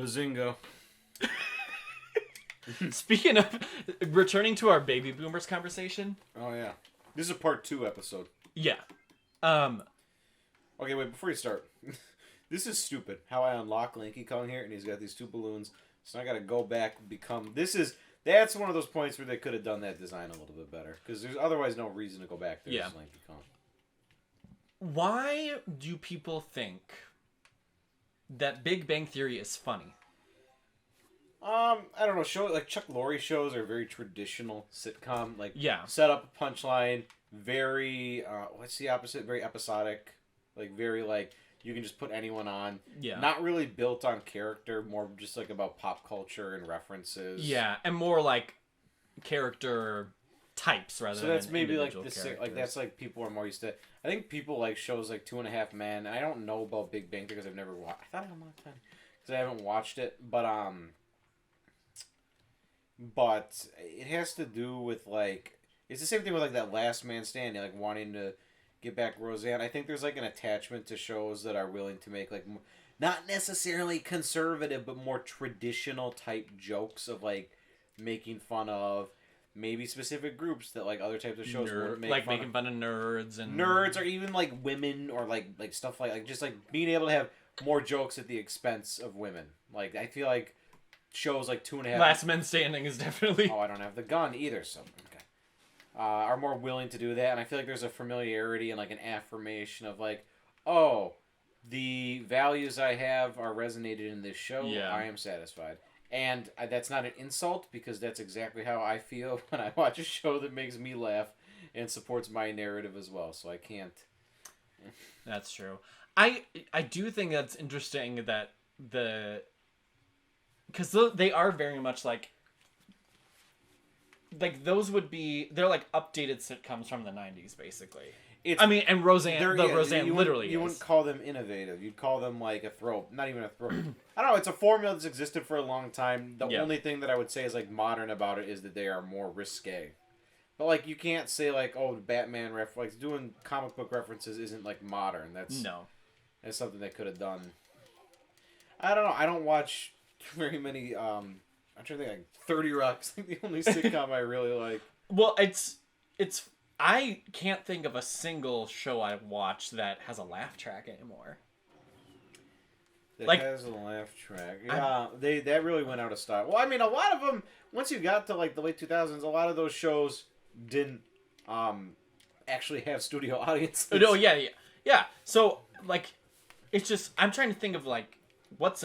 Bazinga. Speaking of returning to our baby boomers conversation. Oh yeah, this is a part 2 episode. Yeah. Okay, wait, before you start. This is stupid. How I unlock Lanky Kong here, and he's got these 2 balloons. So I gotta go back and become... That's one of those points where they could have done that design a little bit better. Because there's otherwise no reason to go back there as Lanky Kong. Why do people think that Big Bang Theory is funny? I don't know. Like Chuck Lorre shows are very traditional sitcom. Like, set up a punchline, very, what's the opposite? Very episodic. Like, very, like, you can just put anyone on. Yeah. Not really built on character, more just, like, about pop culture and references. Yeah, and more, like, character types rather than So that's maybe, like, characters. that's, like, people are more used to... I think people like shows like 2.5 Men. I don't know about Big Bang because I've never watched... I thought I had a lot of time because I haven't watched it, but it has to do with, like... It's the same thing with, like, that Last Man Standing, like, wanting to get back Roseanne. I think there's, like, an attachment to shows that are willing to make, like, not necessarily conservative, but more traditional type jokes of, like, making fun of maybe specific groups that, like, other types of shows wouldn't make like fun making fun of nerds and... Nerds, or even, like, women, or, like stuff like, just, like, being able to have more jokes at the expense of women. Like, I feel like shows like 2.5... Last Men Standing is definitely... Oh, I don't have the gun either, so... Okay. Are more willing to do that, and I feel like there's a familiarity and, like, an affirmation of, like, oh, the values I have are resonated in this show, I am satisfied. And that's not an insult, because that's exactly how I feel when I watch a show that makes me laugh and supports my narrative as well, so I can't... That's true. I do think that's interesting that because they are very much like those would be... They're like updated sitcoms from the 90s, basically. And Roseanne, Roseanne literally You wouldn't call them innovative. You'd call them like a throw. Not even a throw. I don't know. It's a formula that's existed for a long time. The only thing that I would say is like modern about it is that they are more risque. But like you can't say like, oh, Batman like doing comic book references isn't like modern. That's something they could have done. I don't know. I don't watch very many. I'm trying to think, like 30 Rock's like the only sitcom I really like. Well, it's. I can't think of a single show I watched that has a laugh track anymore. That has a laugh track. Yeah, that really went out of style. Well, I mean, a lot of them, once you got to like the late 2000s, a lot of those shows didn't actually have studio audiences. No, yeah. So like, it's just I'm trying to think of like what's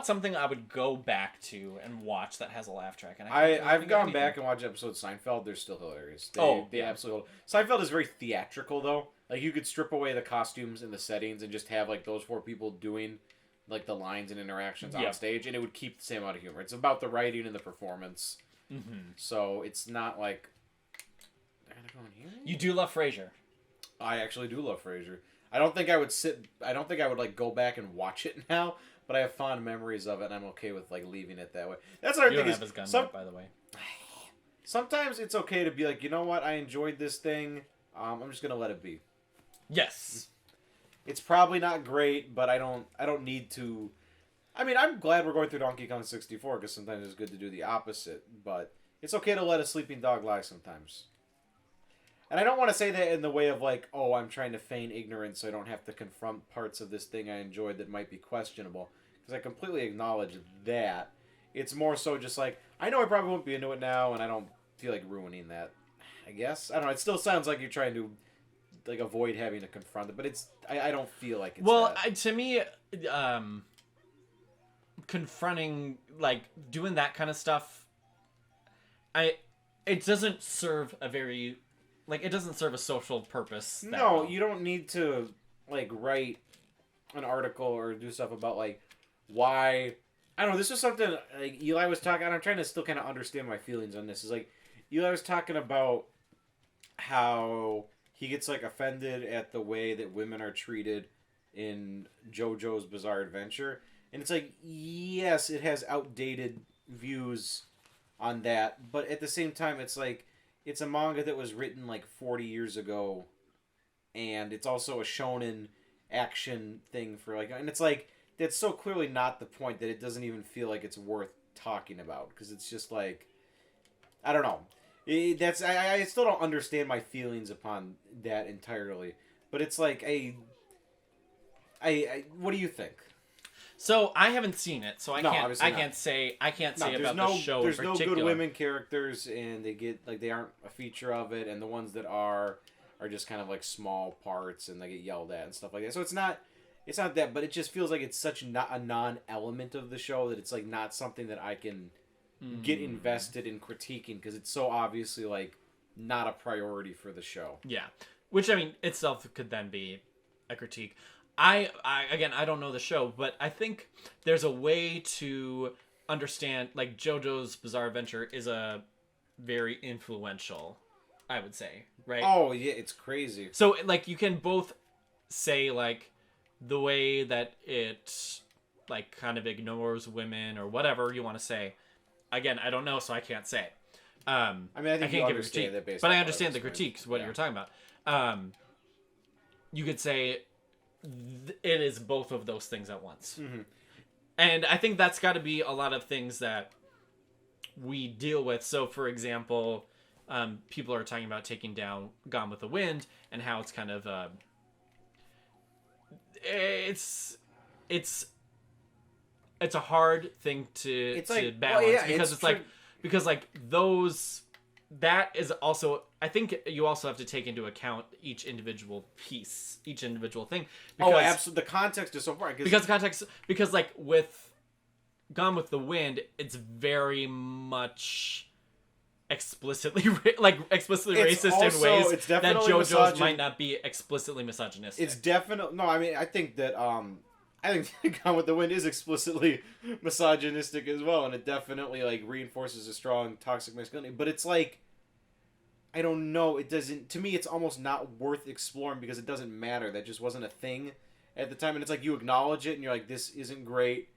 something I would go back to and watch that has a laugh track. And I've gone back and watched episodes of Seinfeld. They're still hilarious. They absolutely... Seinfeld is very theatrical, though. Like, you could strip away the costumes and the settings and just have, like, those 4 people doing, like, the lines and interactions on stage, and it would keep the same amount of humor. It's about the writing and the performance. Mm-hmm. So, it's not like... You do love Frasier. I actually do love Frasier. I don't think I would, like, go back and watch it now, but I have fond memories of it, and I'm okay with, like, leaving it that way. That's what I think. You don't have his gun back, by the way. Sometimes it's okay to be like, you know what, I enjoyed this thing, I'm just gonna let it be. Yes. It's probably not great, but I don't need to... I mean, I'm glad we're going through Donkey Kong 64, because sometimes it's good to do the opposite, but it's okay to let a sleeping dog lie sometimes. And I don't want to say that in the way of like, oh, I'm trying to feign ignorance so I don't have to confront parts of this thing I enjoyed that might be questionable. Because I completely acknowledge that. It's more so just like, I know I probably won't be into it now, and I don't feel like ruining that, I guess. I don't know, it still sounds like you're trying to like avoid having to confront it, but it's... I don't feel like it's that. To me, confronting, like, doing that kind of stuff, it doesn't serve a very... Like, it doesn't serve a social purpose. No, you don't need to, like, write an article or do stuff about, like, why... I don't know, this was something, like, Eli was talking... And I'm trying to still kind of understand my feelings on this. Is like, Eli was talking about how he gets, like, offended at the way that women are treated in JoJo's Bizarre Adventure. And it's like, yes, it has outdated views on that. But at the same time, it's like... It's a manga that was written like 40 years ago, and it's also a shonen action thing for like, and it's like that's so clearly not the point that it doesn't even feel like it's worth talking about, because it's just like, I don't know. I still don't understand my feelings upon that entirely, but it's like what do you think? So I haven't seen it, so I No, can't. obviously I not. can't say. I can't say There's about no the show there's in no particular. good women characters, and they aren't a feature of it, and the ones that are just kind of like small parts, and they get yelled at and stuff like that. So it's not that, but it just feels like it's such not a non-element of the show that it's like not something that I can get invested in critiquing, because it's so obviously like not a priority for the show. Yeah, which I mean itself could then be a critique. I again, I don't know the show, but I think there's a way to understand, like, JoJo's Bizarre Adventure is a very influential, I would say, right? Oh yeah, it's crazy. So like you can both say like the way that it like kind of ignores women or whatever you want to say. Again, I don't know, so I can't say. I mean, I think can't you give a understand critique, that based but on I what understand the explained. critiques, what Yeah. you're talking about. You could say it is both of those things at once. Mm-hmm. And I think that's got to be a lot of things that we deal with. So, for example, people are talking about taking down Gone with the Wind and how it's kind of it's a hard thing to balance, well, yeah, because it's like because like those that is also, I think you also have to take into account each individual piece, each individual thing. Because, oh, absolutely. The context is so important. Because like with Gone with the Wind, it's very much explicitly racist also, in ways it's that definitely JoJo's might not be explicitly misogynistic. It's definitely no. I mean, I think that I think Gone with the Wind is explicitly misogynistic as well, and it definitely like reinforces a strong toxic masculinity. But it's like, I don't know. It doesn't. To me, it's almost not worth exploring because it doesn't matter. That just wasn't a thing at the time, and it's like you acknowledge it, and you're like, this isn't great,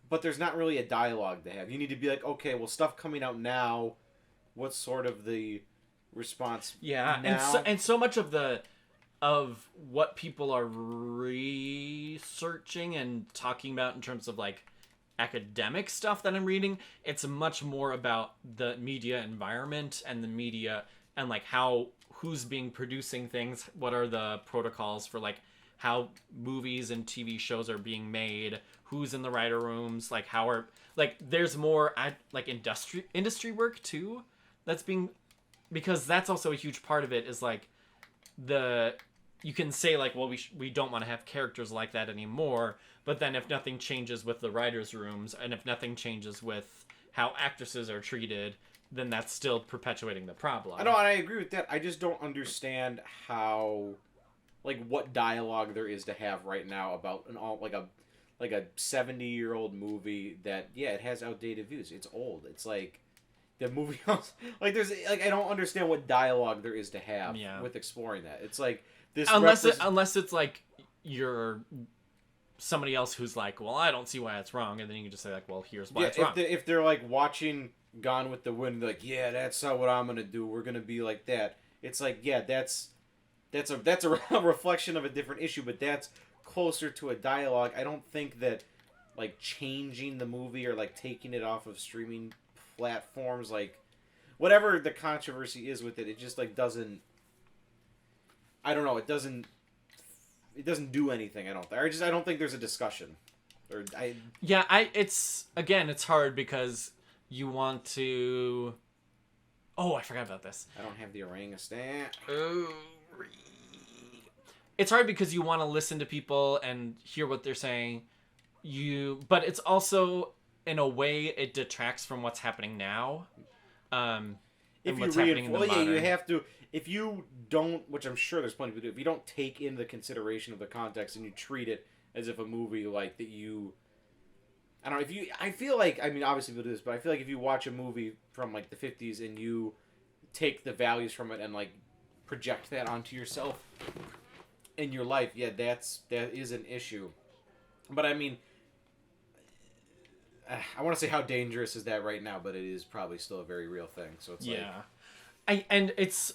but there's not really a dialogue to have. You need to be like, okay, well, stuff coming out now. What's sort of the response? Yeah, now? and so much of what people are researching and talking about in terms of like academic stuff that I'm reading, it's much more about the media environment and the media and like who's being producing things, what are the protocols for like how movies and TV shows are being made, who's in the writer rooms, like how are like there's more like industry work too that's being, because that's also a huge part of it is like you can say like, well, we don't want to have characters like that anymore, but then if nothing changes with the writers' rooms and if nothing changes with how actresses are treated, then that's still perpetuating the problem. I know, and I agree with that. I just don't understand how, like, what dialogue there is to have right now about like a 70-year-old movie that it has outdated views. It's old. It's like the movie like there's like I don't understand what dialogue there is to have with exploring that. It's like this unless it's like you're somebody else who's like, well, I don't see why it's wrong, and then you can just say like, well, here's why it's wrong. If they're like watching Gone with the Wind, they're like, yeah, that's not what I'm gonna do. We're gonna be like that. It's like, yeah, that's a reflection of a different issue, but that's closer to a dialogue. I don't think that like changing the movie or like taking it off of streaming platforms, like whatever the controversy is with it, it just like doesn't. I don't know. It doesn't do anything. I don't think there's a discussion. It's hard because you want to. Oh, I forgot about this. I don't have the orangutan. Oh. It's hard because you want to listen to people and hear what they're saying. But it's also, in a way, it detracts from what's happening now. If you you have to. If you don't, which I'm sure there's plenty of people do, if you don't take into consideration of the context and you treat it as if a movie like that you. I don't know, I feel like, I mean, obviously people do this, but I feel like if you watch a movie from like the 50s and you take the values from it and like project that onto yourself in your life, that is an issue. But I mean, I want to say how dangerous is that right now, but it is probably still a very real thing. So it's and it's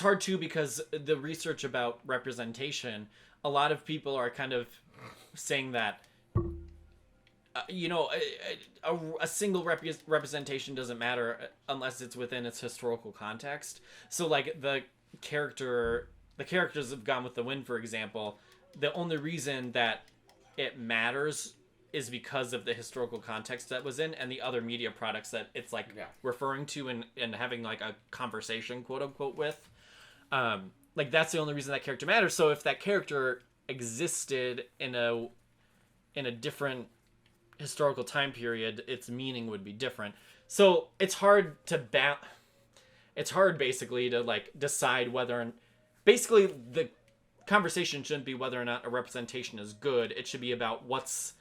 hard too because the research about representation, a lot of people are kind of saying that A single representation doesn't matter unless it's within its historical context. So like the characters of Gone with the Wind, for example, the only reason that it matters is because of the historical context that was in and the other media products that it's like referring to and having like a conversation, quote unquote, with. Like that's the only reason that character matters. So if that character existed in a different historical time period, its meaning would be different. So it's hard basically to like decide whether basically the conversation shouldn't be whether or not a representation is good. It should be about what's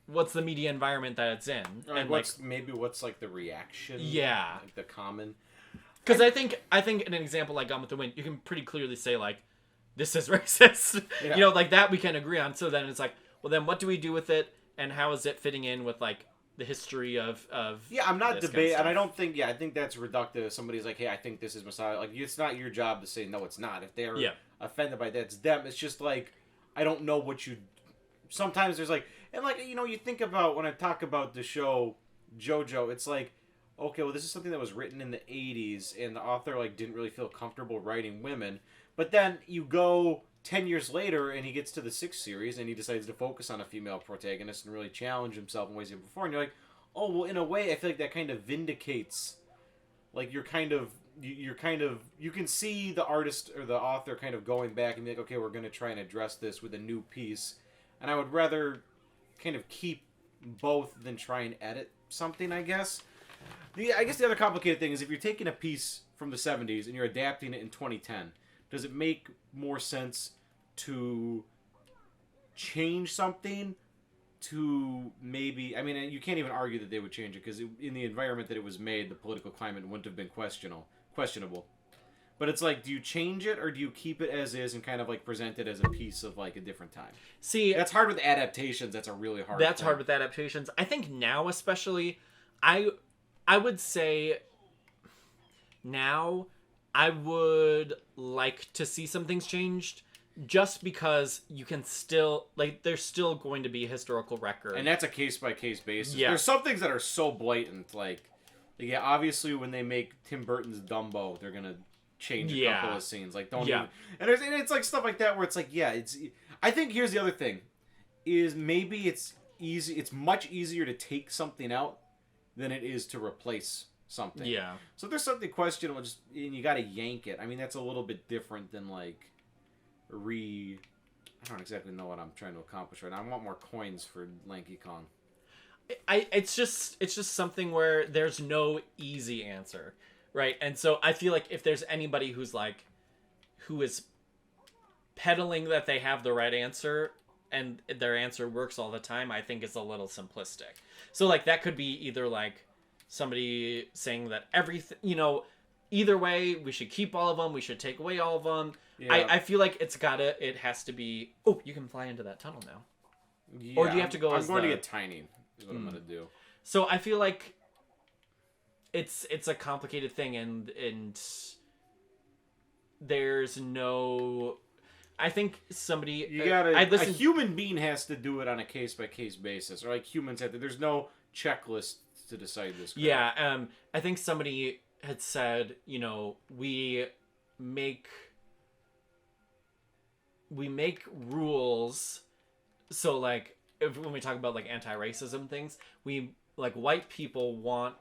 the media environment that it's in, and what's like the reaction, like the common. Because I think in an example like Gone with the Wind, you can pretty clearly say like this is racist, like that we can agree on. So then it's like, well, then what do we do with it, and how is it fitting in with like the history of I'm not debating, and I don't think I think that's reductive. If somebody's like, hey, I think this is Messiah, like it's not your job to say no, it's not. If they're offended by that, it's them. It's just like I don't know what you. Sometimes there's like, and like you think about when I talk about the show JoJo, it's like, okay, well this is something that was written in the 80s, and the author like didn't really feel comfortable writing women, but then you go 10 years later and he gets to the 6th series and he decides to focus on a female protagonist and really challenge himself in ways he didn't before, and you're like, oh, well, in a way I feel like that kind of vindicates, like you're kind of you can see the artist or the author kind of going back and be like, okay, we're going to try and address this with a new piece, and I would rather kind of keep both than try and edit something, I guess. I guess the other complicated thing is if you're taking a piece from the 70s and you're adapting it in 2010, does it make more sense to change something to maybe... I mean, you can't even argue that they would change it because in the environment that it was made, the political climate wouldn't have been questionable. But it's like, do you change it or do you keep it as is and kind of like present it as a piece of like a different time? See, that's hard with adaptations. That's a really hard That's thing. Hard with adaptations. I think now especially, I would say now I would like to see some things changed just because you can still, like, there's still going to be a historical record. And that's a case-by-case basis. Yeah. There's some things that are so blatant, like obviously when they make Tim Burton's Dumbo, they're going to change a couple of scenes. Like, don't even... And it's like stuff like that where it's like, it's... I think here's the other thing, is maybe it's much easier to take something out than it is to replace something. Yeah. So if there's something questionable, and you got to yank it. I mean, that's a little bit different than like I don't exactly know what I'm trying to accomplish right now. I want more coins for Lanky Kong. It's just something where there's no easy answer, right? And so I feel like if there's anybody who is peddling that they have the right answer and their answer works all the time, I think it's a little simplistic. So like that could be either like somebody saying that everything, either way, we should keep all of them, we should take away all of them. Yeah. I feel like it has to be, oh, you can fly into that tunnel now. Yeah, or do you have to go I'm going to get tiny, is what I'm going to do. So I feel like it's a complicated thing, and there's no... I think somebody... a human being has to do it on a case-by-case basis, or like humans have to... There's no checklist to decide this. Crap. Yeah, I think somebody had said, we make rules, so like when we talk about like anti-racism things, we like white people want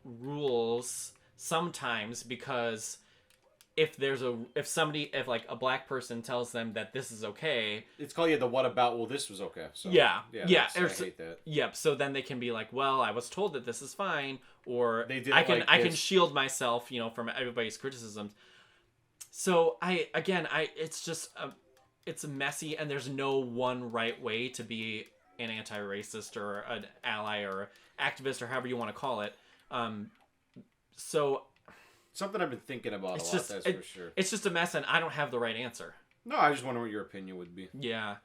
rules sometimes because if like a black person tells them that this is okay, it's called the what about, well, this was okay. So yeah. I hate that. Yep. So then they can be like, well, I was told that this is fine, or I can shield myself, from everybody's criticisms. So it's messy, and there's no one right way to be an anti-racist or an ally or activist or however you want to call it. So something I've been thinking about a lot, that's for sure. It's just a mess, and I don't have the right answer. No, I just wonder what your opinion would be. Yeah.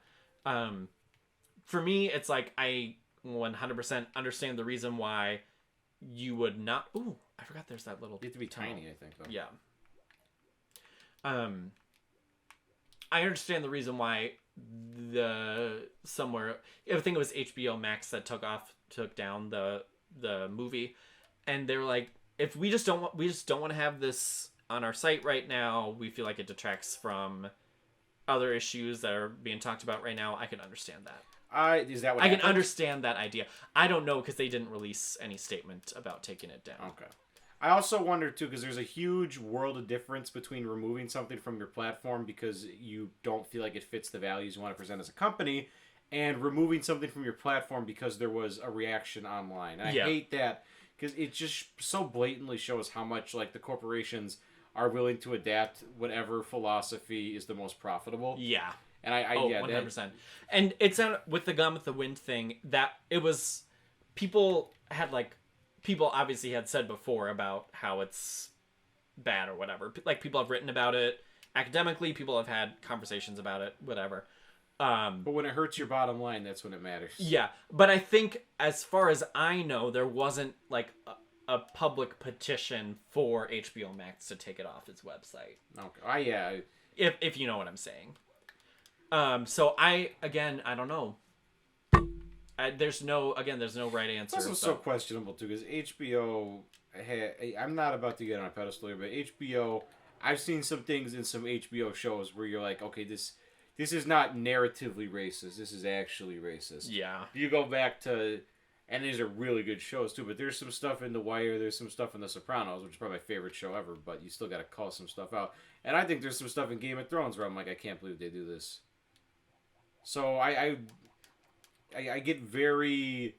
For me, it's like I 100% understand the reason why you would not... Ooh, I forgot there's that little... You have to be tiny, I think, though. Yeah. I understand the reason why I think it was HBO Max that took down the movie, and they were like, if we just don't want to have this on our site right now. We feel like it detracts from other issues that are being talked about right now. I can understand that. Is that what I happened? can understand that idea. I don't know because they didn't release any statement about taking it down. Okay. I also wonder too, because there's a huge world of difference between removing something from your platform because you don't feel like it fits the values you want to present as a company, and removing something from your platform because there was a reaction online. I hate that because it just so blatantly shows how much like the corporations are willing to adapt whatever philosophy is the most profitable. Yeah. And 100%. And it's with the Gone with the Wind thing that it was people obviously had said before about how it's bad or whatever. Like people have written about it academically, people have had conversations about it, whatever. But when it hurts your bottom line, that's when it matters. Yeah, but I think as far as I know, there wasn't like a public petition for HBO Max to take it off its website. Okay. Yeah. If you know what I'm saying. So I don't know. There's no right answer. It's also so questionable too, because HBO. I'm not about to get on a pedestal here, but HBO. I've seen some things in some HBO shows where you're like, okay, this is not narratively racist. This is actually racist. Yeah. You go back to, and these are really good shows too. But there's some stuff in The Wire. There's some stuff in The Sopranos, which is probably my favorite show ever. But you still got to call some stuff out. And I think there's some stuff in Game of Thrones where I'm like, I can't believe they do this. So I get very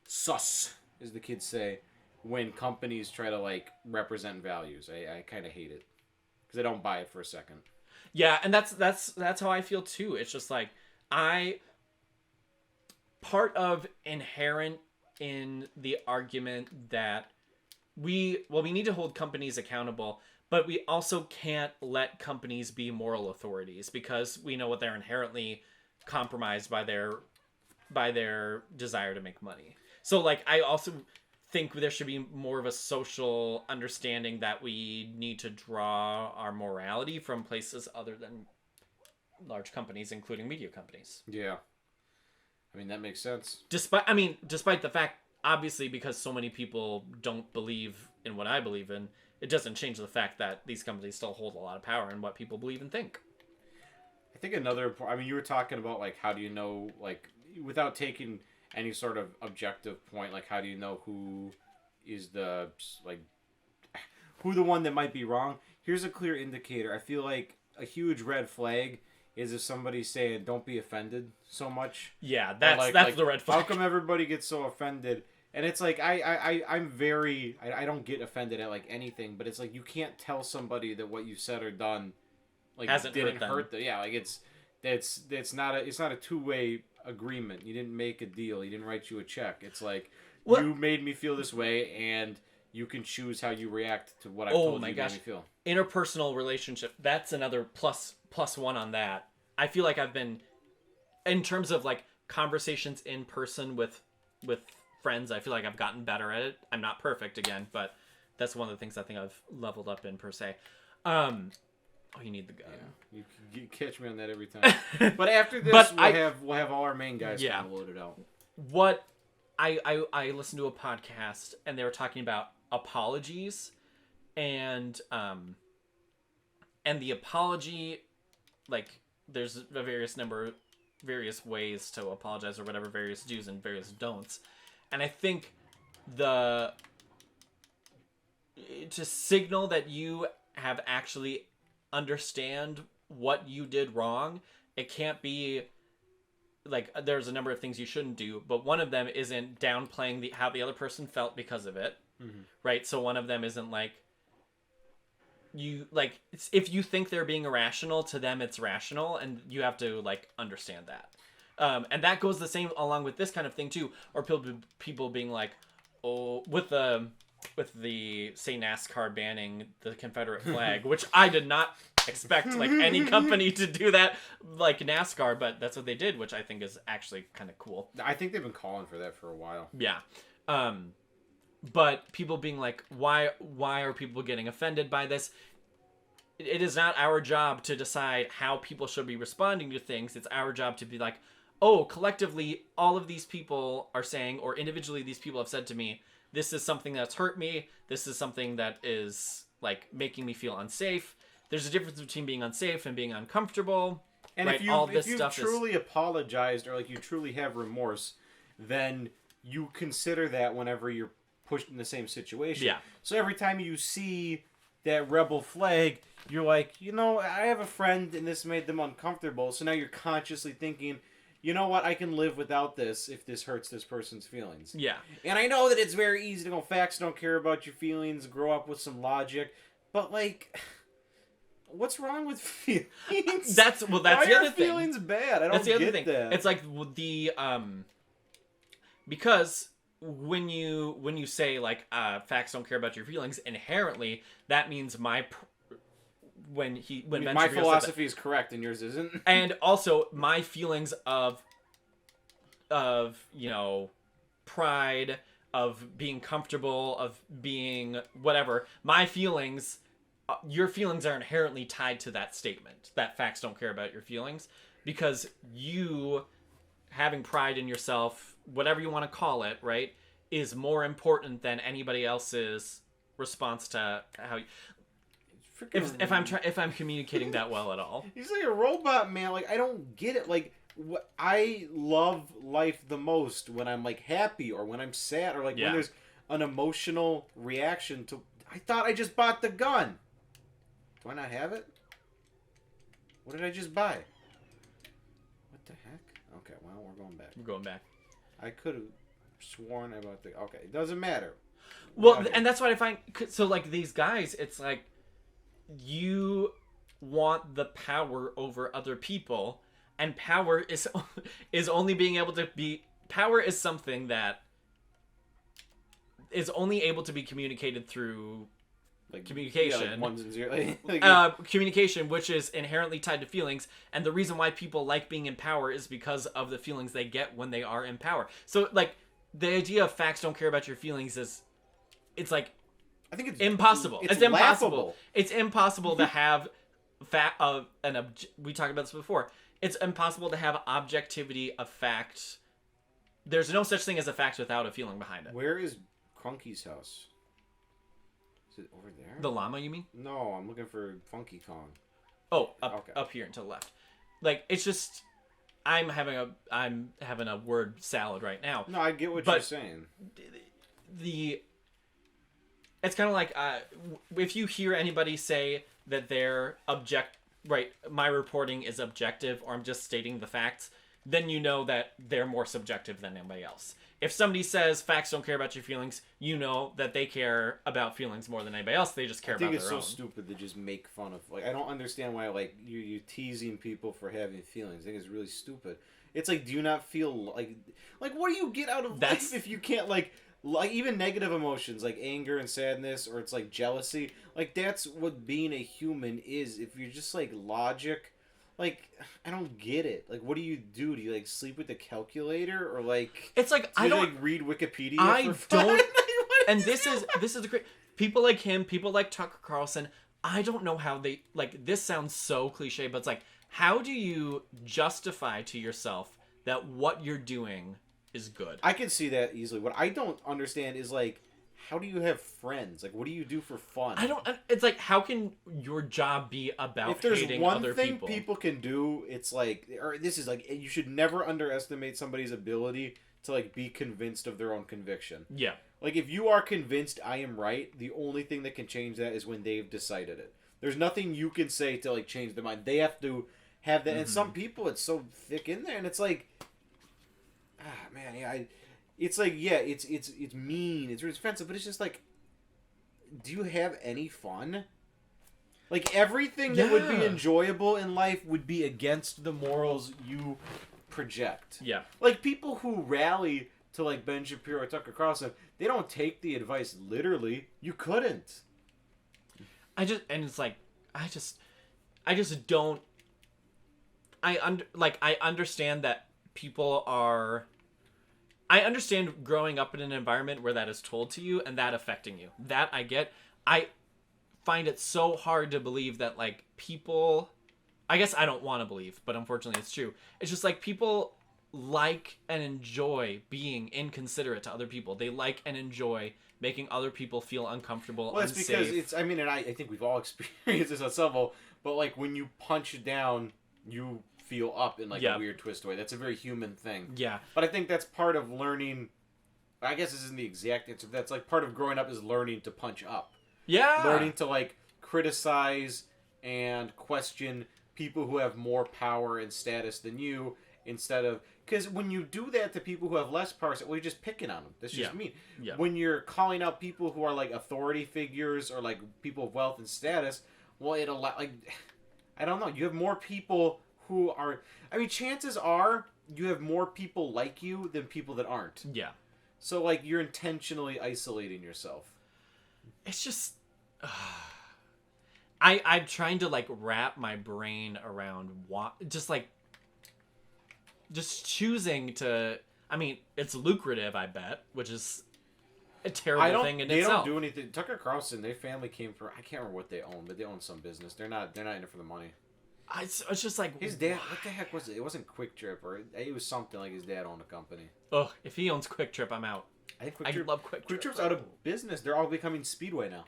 sus, as the kids say, when companies try to like represent values. I kind of hate it because I don't buy it for a second. Yeah, and that's how I feel too. It's just like part of inherent in the argument that we need to hold companies accountable, but we also can't let companies be moral authorities because we know what they're inherently compromised by their desire to make money. So like I also think there should be more of a social understanding that we need to draw our morality from places other than large companies, including media companies. Yeah. I mean, that makes sense. Despite the fact, obviously, because so many people don't believe in what I believe in, it doesn't change the fact that these companies still hold a lot of power in what people believe and think. I think you were talking about, like, how do you know, like, without taking any sort of objective point, like, how do you know who is the one that might be wrong? Here's a clear indicator. I feel like a huge red flag is if somebody's saying, don't be offended so much. Yeah, that's the red flag. How come everybody gets so offended? And it's like, I don't get offended at, like, anything, but it's like, you can't tell somebody that what you said or done, like, didn't hurt them. Yeah, like, it's not a two-way agreement. You didn't make a deal. He didn't write you a check. It's like, you made me feel this way, and you can choose how you react to what I told you made me feel. Interpersonal relationship, that's another plus one on that. I feel like I've been, in terms of like conversations in person with friends, I feel like I've gotten better at it. I'm not perfect again, but that's one of the things I think I've leveled up in per se. You need the gun. Yeah, you catch me on that every time. But after this, we'll have all our main guys kind of loaded out. What I listened to a podcast and they were talking about apologies and the apology, like there's a various ways to apologize or whatever, various do's and various don'ts. And I think to signal that you have actually understand what you did wrong, it can't be like there's a number of things you shouldn't do, but one of them isn't downplaying how the other person felt because of it. Mm-hmm. Right? So one of them isn't like if you think they're being irrational, to them it's rational, and you have to like understand that. And that goes the same along with this kind of thing too, or people being like, oh, with the say NASCAR banning the Confederate flag, which I did not expect like any company to do that like NASCAR, but that's what they did, which I think is actually kind of cool. I think they've been calling for that for a while. Yeah. But people being like, why are people getting offended by this? it is not our job to decide how people should be responding to things. It's our job to be like, oh, collectively, all of these people are saying, or individually, these people have said to me, this is something that's hurt me. This is something that is like making me feel unsafe. There's a difference between being unsafe and being uncomfortable. And right? if you truly apologized or like you truly have remorse, then you consider that whenever you're pushed in the same situation. Yeah. So every time you see that rebel flag, you're like, I have a friend and this made them uncomfortable. So now you're consciously thinking, you know what, I can live without this if this hurts this person's feelings. Yeah. And I know that it's very easy to go, facts don't care about your feelings, grow up with some logic, but like, what's wrong with feelings? That's the other thing. Why are feelings bad? I don't get that. It's like because when you say like facts don't care about your feelings, inherently that means my philosophy is correct and yours isn't. And also my feelings of pride, of being comfortable, of being whatever, my feelings, your feelings are inherently tied to that statement, that facts don't care about your feelings, because you having pride in yourself, whatever you want to call it, right, is more important than anybody else's response to how you... If I'm communicating that well at all. He's like a robot, man. Like, I don't get it. Like, I love life the most when I'm like happy or when I'm sad or like when there's an emotional reaction to. I thought I just bought the gun. Do I not have it? What did I just buy? What the heck? Okay, well, we're going back. We're going back. I could have sworn I bought the. Okay, it doesn't matter. Well, and that's what I find. So, like, these guys, it's like, you want the power over other people, and power is only being able to be... Power is something that is only able to be communicated through like communication. Yeah, like ones and zeros. Communication, which is inherently tied to feelings, and the reason why people like being in power is because of the feelings they get when they are in power. So, like, the idea of facts don't care about your feelings is... It's like... I think it's impossible. It's impossible. laughable. It's impossible to have we talked about this before. It's impossible to have objectivity of fact. There's no such thing as a fact without a feeling behind it. Where is Crunky's house? Is it over there? The llama, you mean? No, I'm looking for Funky Kong. Oh, up here and to the left. Like, it's just... I'm having a word salad right now. No, I get what you're saying. It's kind of like if you hear anybody say that they're my reporting is objective, or I'm just stating the facts, then you know that they're more subjective than anybody else. If somebody says facts don't care about your feelings, you know that they care about feelings more than anybody else. They just care about their own. I think it's so stupid to just make fun of. Like, I don't understand why like you're teasing people for having feelings. I think it's really stupid. It's like, do you not feel like what do you get out of life if you can't like even negative emotions like anger and sadness, or it's like jealousy, like that's what being a human is. If you're just like logic, like I don't get it. Like, what do? Do you like sleep with the calculator, or like it's like I don't like read Wikipedia? I don't. And this is the great people like him, people like Tucker Carlson. I don't know how they like. This sounds so cliche, but it's like, how do you justify to yourself that what you're doing is good? I can see that easily. What I don't understand is like, how do you have friends? Like, what do you do for fun? I don't. It's like, how can your job be about hating other people? If there's one thing people can do, it's like, or this is like, you should never underestimate somebody's ability to like be convinced of their own conviction. Yeah. Like, if you are convinced I am right, the only thing that can change that is when they've decided it. There's nothing you can say to like change their mind. They have to have that. Mm-hmm. And some people, it's so thick in there, and it's like, man, yeah, it's like, yeah, it's mean, it's offensive, but it's just like, do you have any fun? Like, everything that would be enjoyable in life would be against the morals you project. Yeah. Like, people who rally to, like, Ben Shapiro or Tucker Carlson, they don't take the advice literally. You couldn't. I just don't... I understand that people are... I understand growing up in an environment where that is told to you and that affecting you. That I get. find it so hard to believe that like people, I guess I don't want to believe, but unfortunately it's true. It's just like people like and enjoy being inconsiderate to other people. They like and enjoy making other people feel uncomfortable, Well, it's unsafe. because it's. I mean, and I think we've all experienced this on some level. But like when you punch down, you feel up in like a weird twist way. That's a very human thing. Yeah. But I think that's part of learning. I guess this isn't the exact answer. That's like part of growing up is learning to punch up. Yeah. Learning to like criticize and question people who have more power and status than you instead of. Because when you do that to people who have less power, well, you're just picking on them. That's just mean. Yeah. When you're calling out people who are like authority figures or like people of wealth and status, well, it'll like, I don't know. You have more people who are. I mean, chances are you have more people like you than people that aren't. Yeah. So like you're intentionally isolating yourself. It's just. I'm trying to like wrap my brain around what just choosing to. I mean, it's lucrative, I bet, which is a terrible thing in itself. They don't do anything. Tucker Carlson, their family came from. I can't remember what they own, but they own some business. They're not in it for the money. It's just like his dad. What the heck was it? It wasn't Quick Trip, or it was something like his dad owned a company. Ugh, if he owns Quick Trip, I'm out. I think I love Quick Trip. Quick Trip's out of business. They're all becoming Speedway now.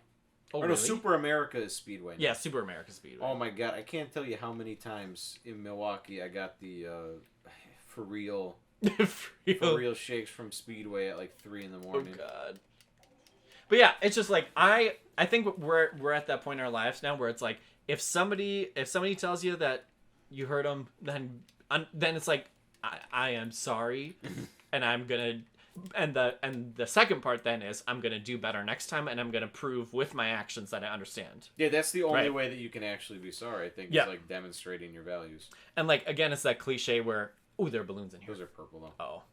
Oh, or no, really? Super America is Speedway now. Yeah, Super America Speedway. Oh my god, I can't tell you how many times in Milwaukee I got the for real shakes from Speedway at like 3 a.m. Oh god. But yeah, it's just like I think we're at that point in our lives now where it's like if somebody tells you that you hurt them, then it's like I am sorry, and I'm gonna. And the second part then is I'm gonna do better next time, and I'm gonna prove with my actions that I understand. Yeah, that's the only way that you can actually be sorry. I think is like demonstrating your values. And like again, it's that cliche where there are balloons in here. Those are purple though. Oh,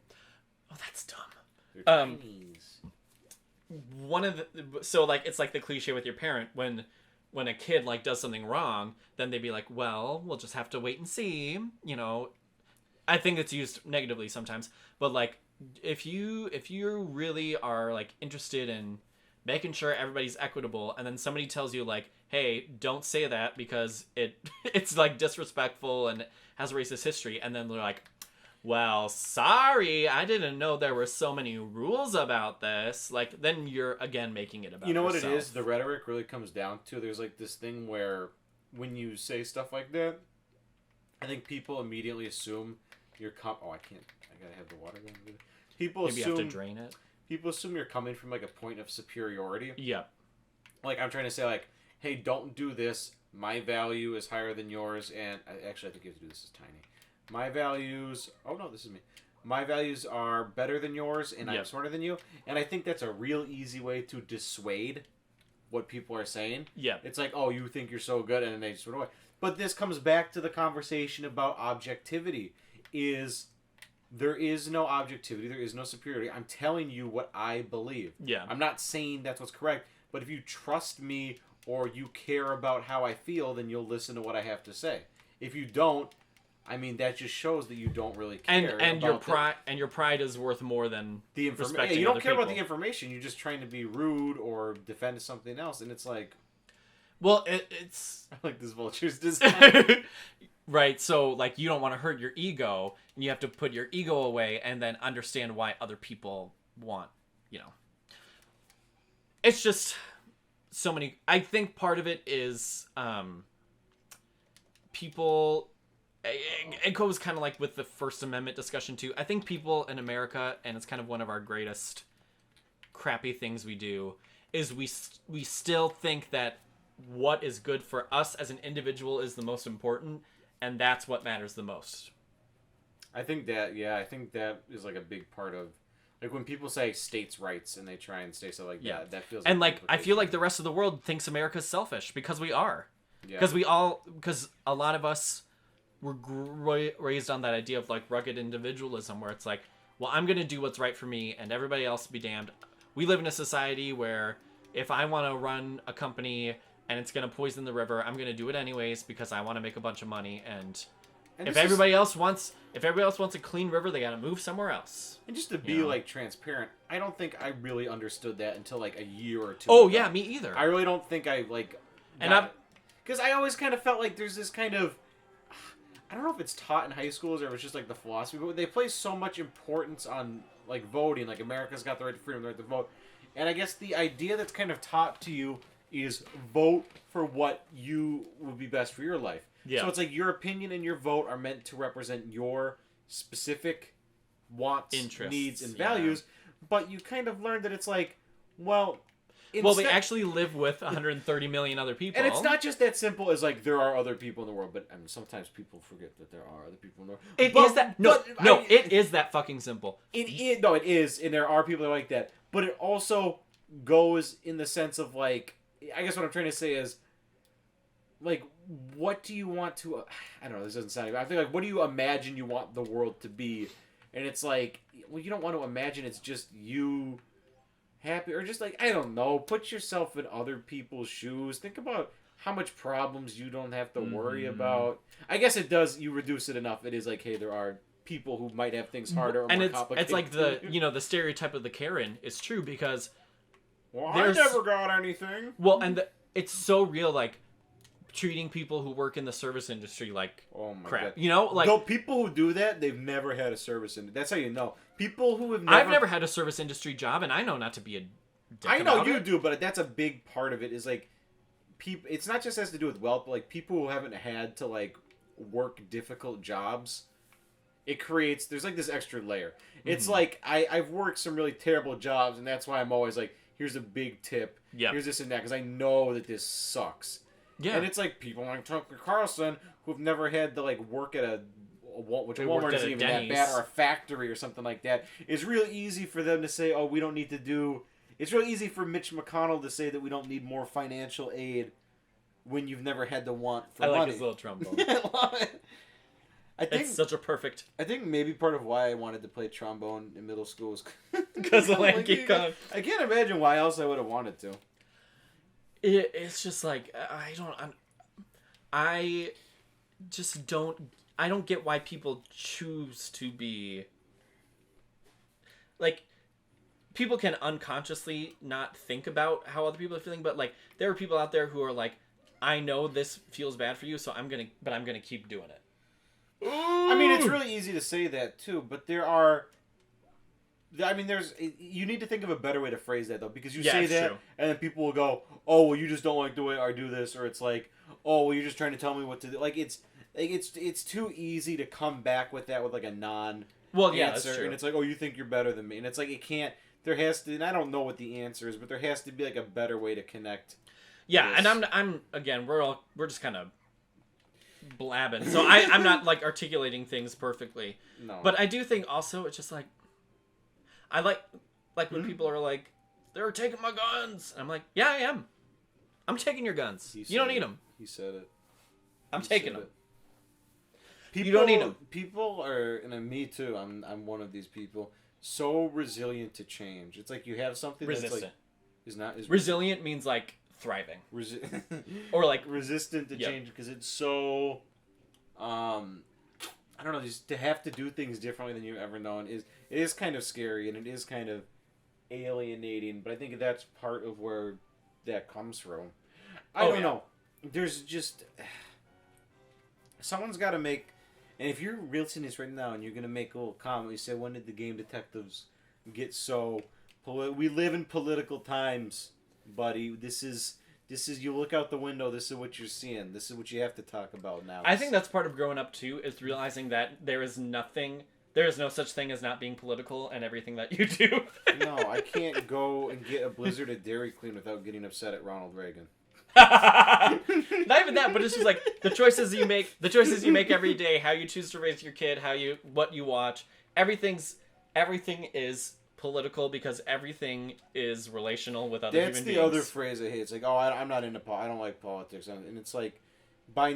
that's dumb. They're Chinese. So like it's like the cliche with your parent when a kid like does something wrong, then they'd be like, well, we'll just have to wait and see. You know, I think it's used negatively sometimes, but like. If you really are like interested in making sure everybody's equitable, and then somebody tells you like, hey, don't say that because it's like disrespectful and has a racist history, and then they're like, well, sorry, I didn't know there were so many rules about this. Like, then you're again making it about yourself. What it is? The rhetoric really comes down to there's like this thing where when you say stuff like that, I think people immediately assume you're I gotta have the water going. Maybe you have to drain it. People assume you're coming from like a point of superiority. Yeah. Like I'm trying to say like, hey, don't do this. My value is higher than yours, and I think you have to do this as tiny. My values. Oh no, this is me. My values are better than yours, and I'm smarter than you. And I think that's a real easy way to dissuade what people are saying. Yeah. It's like, oh, you think you're so good, and then they just went away. But this comes back to the conversation about objectivity. There is no objectivity. There is no superiority. I'm telling you what I believe. Yeah. I'm not saying that's what's correct. But if you trust me or you care about how I feel, then you'll listen to what I have to say. If you don't, I mean, that just shows that you don't really care. And your pride is worth more than the information. Yeah, you don't care about the information. You're just trying to be rude or defend something else, and it's like, well, it's I like this vulture's design. Right, so like you don't want to hurt your ego, and you have to put your ego away and then understand why other people want, It's just so many. I think part of it is people. It goes kind of like with the First Amendment discussion too. I think people in America, and it's kind of one of our greatest crappy things we do, is we still think that what is good for us as an individual is the most important. And that's what matters the most. I think that is like a big part of, like when people say states' rights and they try and say stuff like that, that feels. And like I feel like the rest of the world thinks America's selfish because we are. Yeah. Because a lot of us were raised on that idea of like rugged individualism, where it's like, well, I'm gonna do what's right for me, and everybody else be damned. We live in a society where if I want to run a company and it's going to poison the river, I'm going to do it anyways because I want to make a bunch of money. And if everybody else wants a clean river, they got to move somewhere else. And just to be like transparent, I don't think I really understood that until like a year or two. Oh ago. yeah, me either. I really don't think I like And because I always kind of felt like there's this kind of, I don't know if it's taught in high schools or if it's just like the philosophy, but they place so much importance on like voting, like America's got the right to freedom, the right to vote, and I guess the idea that's kind of taught to you is vote for what you would be best for your life. Yeah. So it's like your opinion and your vote are meant to represent your specific wants, interests, needs, and values, but you kind of learn that it's like, well, we actually live with 130 million other people. And it's not just that simple as like there are other people in the world, but I mean, sometimes people forget that there are other people in the world. It is that fucking simple. It is, and there are people that are like that. But it also goes in the sense of like, I guess what I'm trying to say is, like, what do you want to? I don't know. This doesn't sound. I think like, what do you imagine you want the world to be? And it's like, well, you don't want to imagine it's just you. Happy or just like, I don't know, put yourself in other people's shoes. Think about how much problems you don't have to worry about. I guess it does, you reduce it enough. It is like, hey, there are people who might have things harder or more complicated. It's like the stereotype of the Karen is true because I never got anything. Well, and it's so real, like treating people who work in the service industry like crap. God. Like though people who do that, they've never had a service industry. That's how you know. People who have never... I've never had a service industry job, and I know not to be a dick I know about you it. do, but that's a big part of it is like people. It's not just has to do with wealth, but like people who haven't had to like work difficult jobs. It creates there's like this extra layer. It's like I've worked some really terrible jobs, and that's why I'm always like, here's a big tip. Yeah. Here's this and that because I know that this sucks. Yeah. And it's like people like Tucker Carlson who've never had to like work at which Walmart isn't even that bad, or a factory or something like that. It's real easy for them to say, oh, we don't need to do... It's real easy for Mitch McConnell to say that we don't need more financial aid when you've never had to want for money. I like his little trombone. I love it. It's such a perfect... I think maybe part of why I wanted to play trombone in middle school was... Because of Lanky Kong. I can't imagine why else I would have wanted to. It's just like, I don't get why people choose to be like, people can unconsciously not think about how other people are feeling, but like there are people out there who are like, I know this feels bad for you, so I'm gonna keep doing it. I mean, it's really easy to say that too, but there's you need to think of a better way to phrase that though, because you say that, true. And then people will go, oh, well, you just don't like the way I do this, or it's like, oh, well, you're just trying to tell me what to do. Like it's too easy to come back with that with like a non that's true. And it's like, oh, you think you're better than me, and it's like it can't. There has to, and I don't know what the answer is, but there has to be like a better way to connect. Yeah, this. And I'm again, we're just kind of blabbing, so I'm not like articulating things perfectly. No, but I do think also it's just like, I like when people are like, they're taking my guns. I'm like, yeah, I am. I'm taking your guns. You don't need them. He said it. I'm taking them. People, you don't need them. People are, and me too. I'm one of these people. So resilient to change. It's like you have something resistant. That's like is resilient means like thriving, or like resistant to change because it's so. I don't know. Just to have to do things differently than you've ever known it is kind of scary, and it is kind of alienating. But I think that's part of where that comes from. I don't know. There's just someone's got to make. And if you're listening to this right now and you're gonna make a little comment, you say, "When did the game detectives get so?" We live in political times, buddy. This is. You look out the window. This is what you're seeing. This is what you have to talk about now. I think that's part of growing up too, is realizing that there is no such thing as not being political and everything that you do. No, I can't go and get a blizzard at Dairy Queen without getting upset at Ronald Reagan. Not even that, but it's just like the choices you make every day, how you choose to raise your kid, what you watch, everything is political because everything is relational with other human beings. That's the other phrase I hate. It's like, oh, I'm not into I don't like politics, and it's like by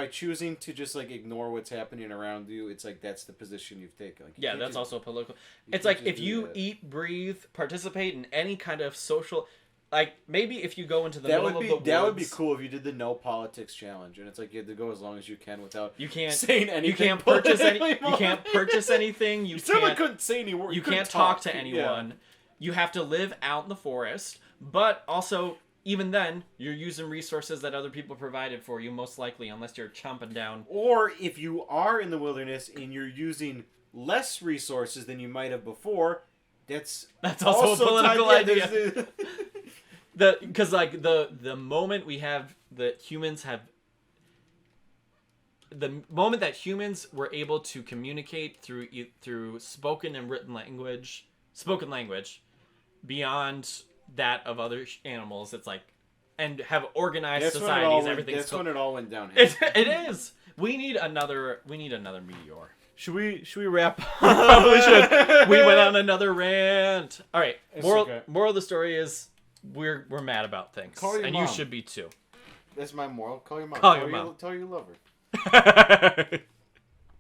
choosing to just like ignore what's happening around you, it's like that's the position you've taken. Like, yeah, that's also political. It's like if you eat, breathe, participate in any kind of social. Like, maybe if you go into the middle of the woods... That would be cool if you did the no politics challenge, and it's like you have to go as long as you can without saying anything. You can't purchase you can't purchase anything. You certainly couldn't say any words. You can't talk to anyone. Yeah. You have to live out in the forest, but also even then, you're using resources that other people provided for you, most likely, unless you're chomping down. Or if you are in the wilderness and you're using less resources than you might have before, that's also a political idea. There's Because like the moment we have that humans have. The moment that humans were able to communicate through spoken and written language, beyond that of other animals, it's like, and have organized societies, everything. That's when it all went downhill. It is. We need another meteor. Should we wrap? Probably should. We went on another rant. All right. Okay. Moral of the story is we're mad about things, Call your and mom. you should be too. That's my moral. Call your mom. Call your mom. Tell your lover.